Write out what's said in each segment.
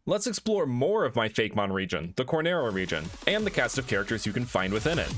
let's explore more of my Fakemon region, the Cornera region, and the cast of characters you can find within it.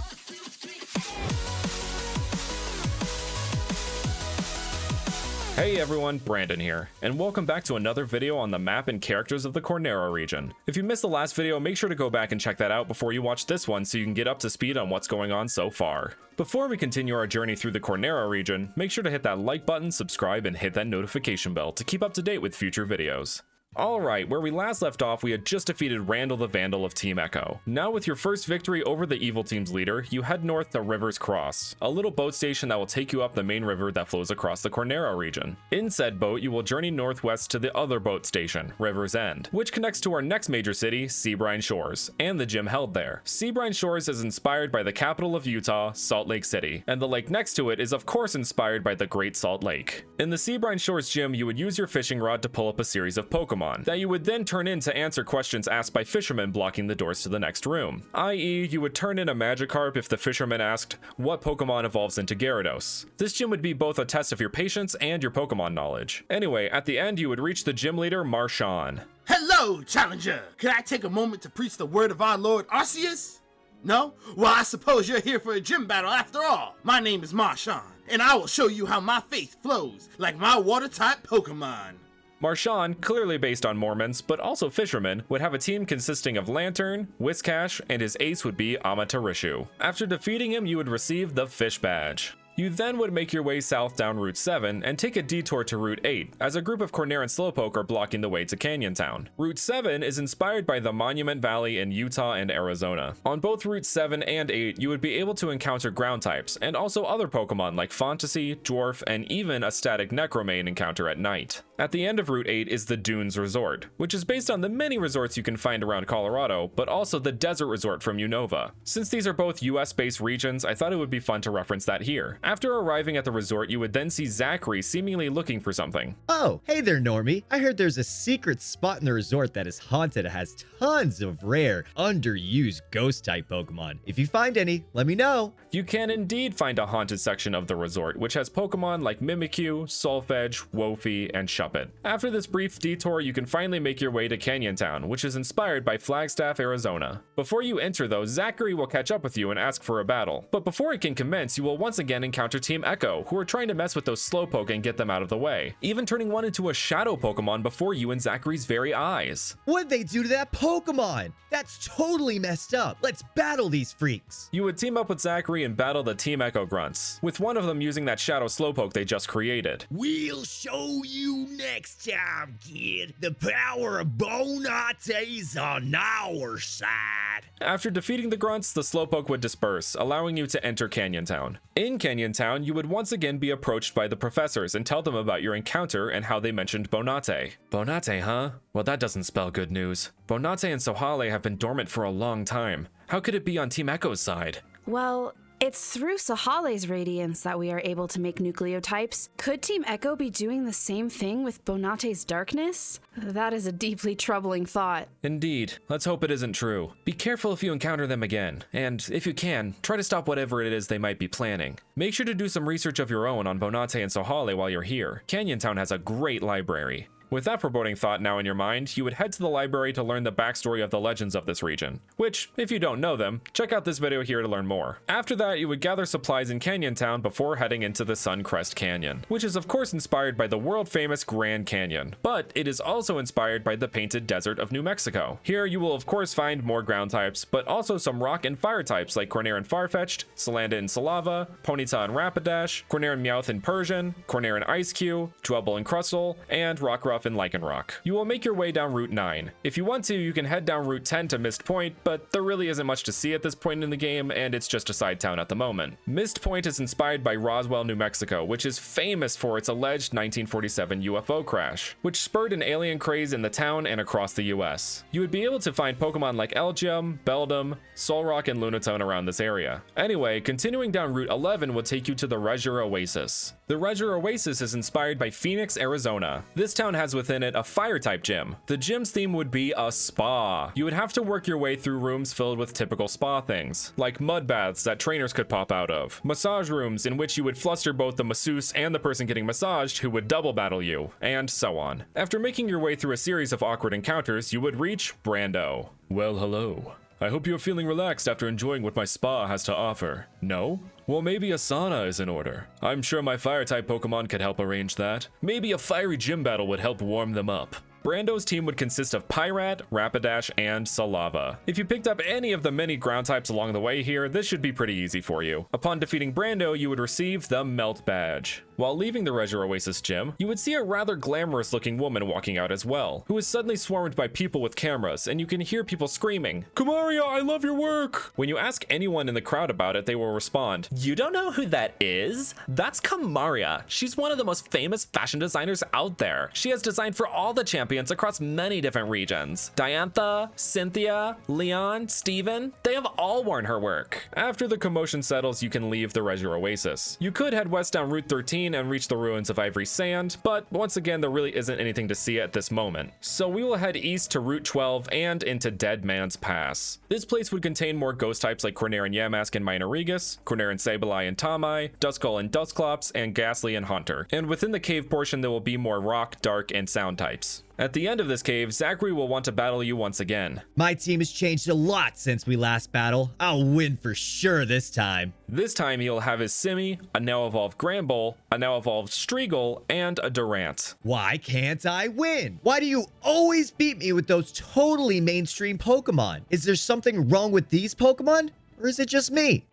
Hey everyone, Brandon here, and welcome back to another video on the map and characters of the Cornera region. If you missed the last video, make sure to go back and check that out before you watch this one so you can get up to speed on what's going on so far. Before we continue our journey through the Cornera region, make sure to hit that like button, subscribe, and hit that notification bell to keep up to date with future videos. Alright, where we last left off, we had just defeated Randall the Vandal of Team Echo. Now with your first victory over the evil team's leader, you head north to River's Cross, a little boat station that will take you up the main river that flows across the Cornera region. In said boat, you will journey northwest to the other boat station, River's End, which connects to our next major city, Bonneville Shores, and the gym held there. Bonneville Shores is inspired by the capital of Utah, Salt Lake City, and the lake next to it is of course inspired by the Great Salt Lake. In the Bonneville Shores gym, you would use your fishing rod to pull up a series of Pokémon that you would then turn in to answer questions asked by fishermen blocking the doors to the next room. I.e., you would turn in a Magikarp if the fisherman asked, what Pokemon evolves into Gyarados? This gym would be both a test of your patience and your Pokemon knowledge. Anyway, at the end you would reach the gym leader, Marshawn. Hello, Challenger! Can I take a moment to preach the word of our Lord Arceus? No? Well, I suppose you're here for a gym battle after all. My name is Marshawn, and I will show you how my faith flows like my water-type Pokemon. Marshawn, clearly based on Mormons, but also fishermen, would have a team consisting of Lantern, Whiscash, and his ace would be Amaterasu. After defeating him, you would receive the Fish Badge. You then would make your way south down Route 7 and take a detour to Route 8, as a group of Cornera and Slowpoke are blocking the way to Canyon Town. Route 7 is inspired by the Monument Valley in Utah and Arizona. On both Route 7 and 8, you would be able to encounter ground types, and also other Pokemon like Fantasy, Dwarf, and even a static Necromane encounter at night. At the end of Route 8 is the Dunes Resort, which is based on the many resorts you can find around Colorado, but also the Desert Resort from Unova. Since these are both US-based regions, I thought it would be fun to reference that here. After arriving at the resort, you would then see Zachary seemingly looking for something. Oh, hey there, Normie. I heard there's a secret spot in the resort that is haunted and has tons of rare, underused ghost-type Pokemon. If you find any, let me know. You can indeed find a haunted section of the resort, which has Pokemon like Mimikyu, Solfege, Wofi, and Shuppet. After this brief detour, you can finally make your way to Canyon Town, which is inspired by Flagstaff, Arizona. Before you enter though, Zachary will catch up with you and ask for a battle. But before it can commence, you will once again encounter Team Echo, who are trying to mess with those Slowpoke and get them out of the way, even turning one into a Shadow Pokemon before you and Zachary's very eyes. What'd they do to that Pokemon? That's totally messed up. Let's battle these freaks. You would team up with Zachary and battle the Team Echo grunts, with one of them using that Shadow Slowpoke they just created. We'll show you next time, kid. The power of Bonate's on our side. After defeating the grunts, the Slowpoke would disperse, allowing you to enter Canyon Town. In Canyon Town, you would once again be approached by the professors and tell them about your encounter and how they mentioned Bonate. Bonate, huh? Well, that doesn't spell good news. Bonate and Sohale have been dormant for a long time. How could it be on Team Echo's side? Well, it's through Sohale's radiance that we are able to make nucleotypes. Could Team Echo be doing the same thing with Bonate's darkness? That is a deeply troubling thought. Indeed. Let's hope it isn't true. Be careful if you encounter them again, and if you can, try to stop whatever it is they might be planning. Make sure to do some research of your own on Bonate and Sohale while you're here. Canyon Town has a great library. With that foreboding thought now in your mind, you would head to the library to learn the backstory of the legends of this region, which, if you don't know them, check out this video here to learn more. After that, you would gather supplies in Canyon Town before heading into the Sun Crest Canyon, which is of course inspired by the world-famous Grand Canyon, but it is also inspired by the Painted Desert of New Mexico. Here, you will of course find more ground types, but also some rock and fire types like Cornera and Farfetch'd, Salanda and Salava, Ponyta and Rapidash, Cornera and Meowth in Persian, Cornera and Ice-Q, Dwebble and Crustle, and Rockruff and Lycanroc. You will make your way down Route 9. If you want to, you can head down Route 10 to Mistpoint, but there really isn't much to see at this point in the game, and it's just a side town at the moment. Mistpoint is inspired by Roswell, New Mexico, which is famous for its alleged 1947 UFO crash, which spurred an alien craze in the town and across the US. You would be able to find Pokemon like Elgyem, Beldum, Solrock, and Lunatone around this area. Anyway, continuing down Route 11 will take you to the Regir Oasis. The Regir Oasis is inspired by Phoenix, Arizona. This town has within it a fire-type gym. The gym's theme would be a spa. You would have to work your way through rooms filled with typical spa things, like mud baths that trainers could pop out of, massage rooms in which you would fluster both the masseuse and the person getting massaged who would double battle you, and so on. After making your way through a series of awkward encounters, you would reach Brando. Well, hello. I hope you're feeling relaxed after enjoying what my spa has to offer. No? Well, maybe a sauna is in order. I'm sure my fire-type Pokemon could help arrange that. Maybe a fiery gym battle would help warm them up. Brando's team would consist of Pyrat, Rapidash, and Salava. If you picked up any of the many ground types along the way here, this should be pretty easy for you. Upon defeating Brando, you would receive the Melt Badge. While leaving the Regir Oasis gym, you would see a rather glamorous looking woman walking out as well, who is suddenly swarmed by people with cameras, and you can hear people screaming, "Kamaria, I love your work!" When you ask anyone in the crowd about it, they will respond, "You don't know who that is? That's Kamaria. She's one of the most famous fashion designers out there. She has designed for all the champions across many different regions. Diantha, Cynthia, Leon, Steven, they have all worn her work." After the commotion settles, you can leave the Regir Oasis. You could head west down Route 13 and reach the ruins of Ivory Sand, but once again, there really isn't anything to see at this moment. So we will head east to Route 12 and into Dead Man's Pass. This place would contain more ghost types like Cornera and Yamask and Minorigus, Cornera and Sableye and Tamai, Duskull and Dusclops, and Ghastly and Haunter. And within the cave portion, there will be more rock, dark, and sound types. At the end of this cave, Zachary will want to battle you once again. My team has changed a lot since we last battled. I'll win for sure this time. This time he'll have his Simi, a now evolved Gramble, a now evolved Striegel, and a Durant. Why can't I win? Why do you always beat me with those totally mainstream Pokemon? Is there something wrong with these Pokemon? Or is it just me?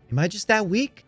Am I just that weak?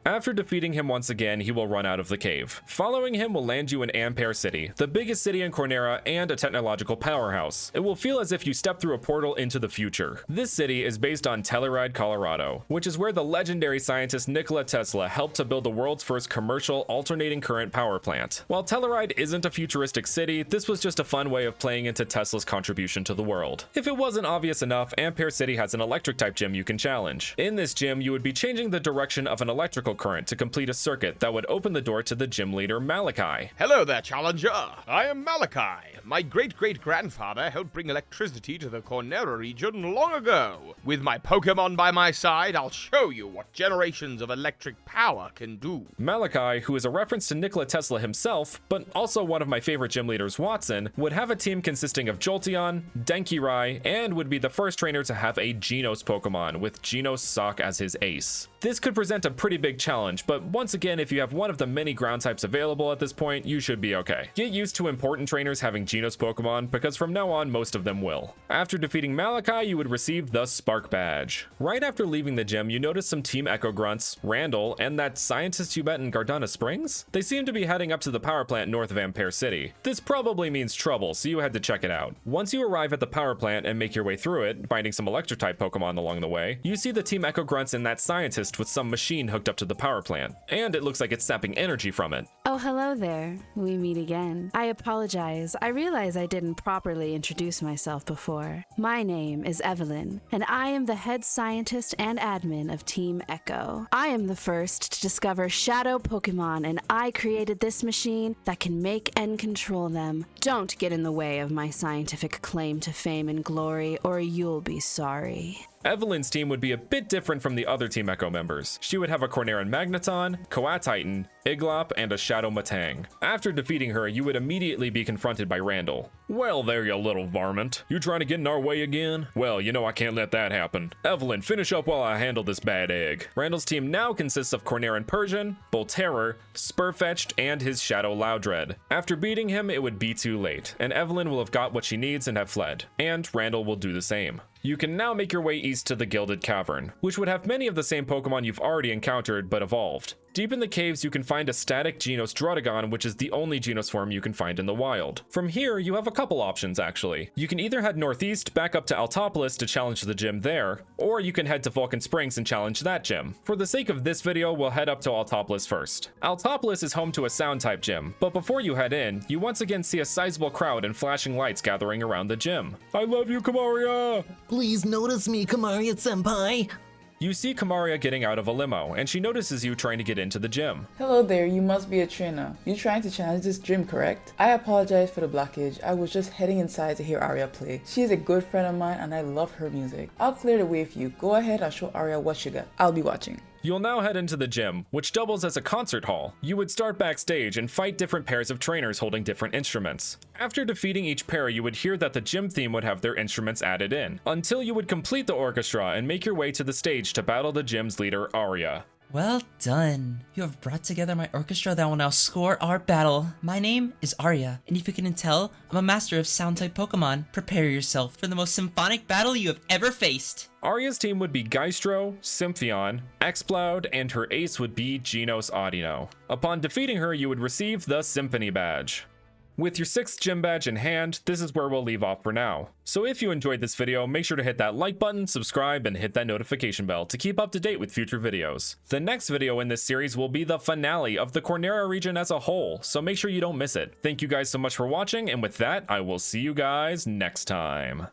After defeating him once again, he will run out of the cave. Following him will land you in Ampere City, the biggest city in Cornera and a technological powerhouse. It will feel as if you step through a portal into the future. This city is based on Telluride, Colorado, which is where the legendary scientist Nikola Tesla helped to build the world's first commercial alternating current power plant. While Telluride isn't a futuristic city, this was just a fun way of playing into Tesla's contribution to the world. If it wasn't obvious enough, Ampere City has an electric type gym you can challenge. In this gym, you would be changing the direction of an electrical current to complete a circuit that would open the door to the gym leader Malachi. Hello there, Challenger. I am Malachi. My great-great-grandfather helped bring electricity to the Cornera region long ago. With my Pokémon by my side, I'll show you what generations of electric power can do. Malachi, who is a reference to Nikola Tesla himself, but also one of my favorite gym leaders, Watson, would have a team consisting of Jolteon, Denkirai, and would be the first trainer to have a Genos Pokemon, with Genos Sock as his ace. This could present a pretty big challenge, but once again, if you have one of the many ground types available at this point, you should be okay. Get used to important trainers having Genos Pokemon, because from now on, most of them will. After defeating Malachi, you would receive the Spark Badge. Right after leaving the gym, you notice some Team Echo Grunts, Randall, and that scientist you met in Gardana Springs? They seem to be heading up to the power plant north of Ampere City. This probably means trouble, so you had to check it out. Once you arrive at the power plant and make your way through it, finding some electric-type Pokemon along the way, you see the Team Echo Grunts and that scientist with some machine hooked up to the power plant, and it looks like it's sapping energy from it. Oh, hello there. We meet again. I apologize. I realize I didn't properly introduce myself before. My name is Evelyn, and I am the head scientist and admin of Team Echo. I am the first to discover shadow Pokemon, and I created this machine that can make and control them. Don't get in the way of my scientific claim to fame and glory, or you'll be sorry. Evelyn's team would be a bit different from the other Team Echo members. She would have a Corneran Magneton, Coatitan, Iglop, and a Shadow Matang. After defeating her, you would immediately be confronted by Randall. Well, there, you little varmint. You trying to get in our way again? Well, you know I can't let that happen. Evelyn, finish up while I handle this bad egg. Randall's team now consists of Corneran Persian, Volterror, Spurfetch'd, and his Shadow Loudred. After beating him, it would be too late, and Evelyn will have got what she needs and have fled. And Randall will do the same. You can now make your way east to the Gilded Cavern, which would have many of the same Pokemon you've already encountered but evolved. Deep in the caves, you can find a static Genos Druddigon, which is the only Genos form you can find in the wild. From here, you have a couple options actually. You can either head northeast back up to Altoplas to challenge the gym there, or you can head to Vulcan Springs and challenge that gym. For the sake of this video, we'll head up to Altoplas first. Altoplas is home to a sound type gym, but before you head in, you once again see a sizable crowd and flashing lights gathering around the gym. I love you, Kamaria! Please notice me, Kamaria-senpai. You see Kamaria getting out of a limo, and she notices you trying to get into the gym. Hello there, you must be a trainer. You're trying to challenge this gym, correct? I apologize for the blockage. I was just heading inside to hear Arya play. She is a good friend of mine and I love her music. I'll clear the way for you. Go ahead, I'll show Arya what you got. I'll be watching. You'll now head into the gym, which doubles as a concert hall. You would start backstage and fight different pairs of trainers holding different instruments. After defeating each pair, you would hear that the gym theme would have their instruments added in, until you would complete the orchestra and make your way to the stage to battle the gym's leader, Arya. Well done. You have brought together my orchestra that will now score our battle. My name is Arya, and if you couldn't tell, I'm a master of sound-type Pokemon. Prepare yourself for the most symphonic battle you have ever faced. Arya's team would be Geistro, Symphion, Exploud, and her ace would be Genos Audino. Upon defeating her, you would receive the Symphony Badge. With your 6th gym badge in hand, this is where we'll leave off for now. So if you enjoyed this video, make sure to hit that like button, subscribe, and hit that notification bell to keep up to date with future videos. The next video in this series will be the finale of the Cornera region as a whole, so make sure you don't miss it. Thank you guys so much for watching, and with that, I will see you guys next time.